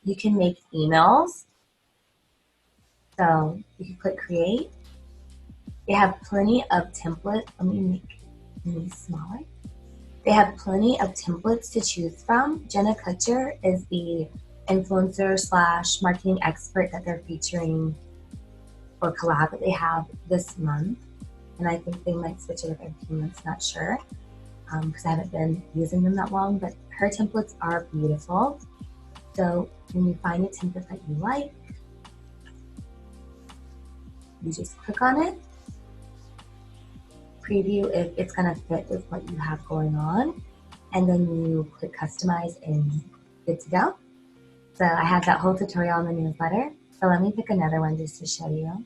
You can make emails. So you can click create. They have plenty of templates. Let me make these smaller. They have plenty of templates to choose from. Jenna Kutcher is the influencer / marketing expert that they're featuring for collab that they have this month. And I think they might switch it up every few months, not sure, because I haven't been using them that long, but her templates are beautiful. So when you find a template that you like, you just click on it, preview if it's gonna fit with what you have going on, and then you click customize and good to go. So I have that whole tutorial in the newsletter. So let me pick another one just to show you.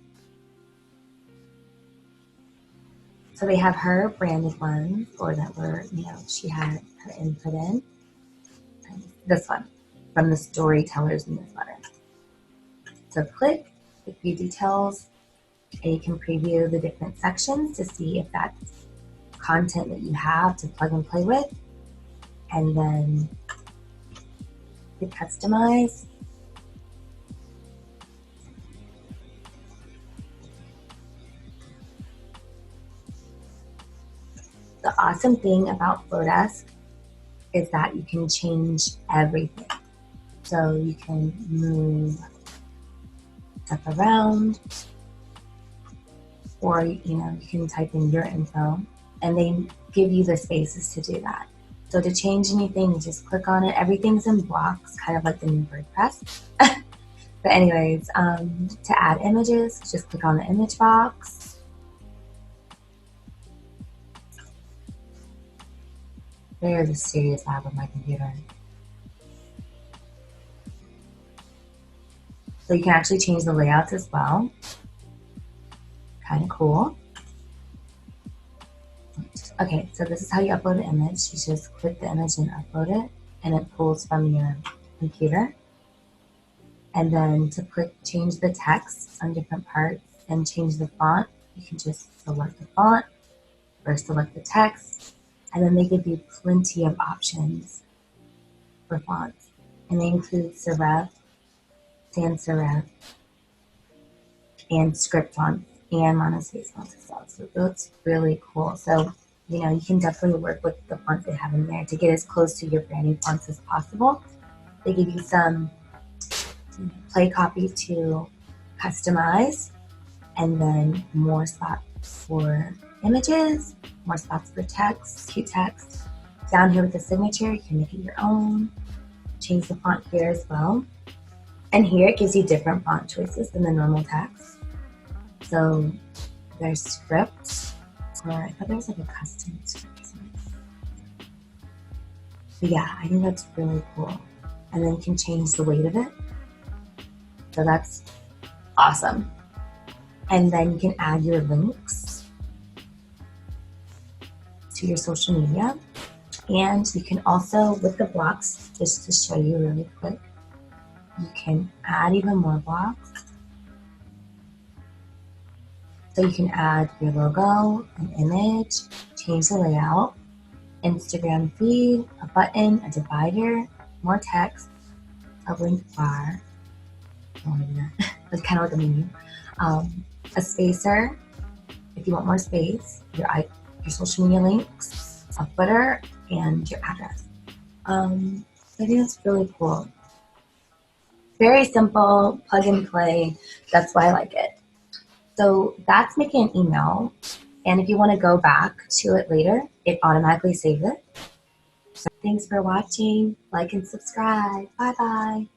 So they have her branded ones, or that were, she had her input in. And this one from the Storytellers newsletter. So click the few details, and you can preview the different sections to see if that's content that you have to plug and play with. And then hit customize. The awesome thing about Flodesk is that you can change everything. So you can move stuff around, or you can type in your info, and they give you the spaces to do that. So to change anything, you just click on it. Everything's in blocks, kind of like the new WordPress. But anyways, to add images, just click on the image box. There's a serious lag with my computer. So you can actually change the layouts as well. Kind of cool. Okay, so this is how you upload an image. You just click the image and upload it, and it pulls from your computer. And then to change the text on different parts and change the font, you can just select the font or select the text, and then they give you plenty of options for fonts. And they include serif, sans serif, and script fonts, and monospace fonts as well. So it looks really cool. So, you can definitely work with the fonts they have in there to get as close to your branding fonts as possible. They give you some play copy to customize, and then more spots for images, more spots for text, cute text. Down here with the signature, you can make it your own. Change the font here as well. And here it gives you different font choices than the normal text. So there's scripts, or I thought there was like a custom script. But yeah, I think that's really cool. And then you can change the weight of it. So that's awesome. And then you can add your links to your social media. And you can also, with the blocks, just to show you really quick, you can add even more blocks. So you can add your logo, an image, change the layout, Instagram feed, a button, a divider, more text, a link bar, it's kind of like a menu, a spacer if you want more space, your social media links, a footer, and your address. I think that's really cool. Very simple, plug and play. That's why I like it. So that's making an email. And if you want to go back to it later, it automatically saves it. So thanks for watching. Like and subscribe. Bye-bye.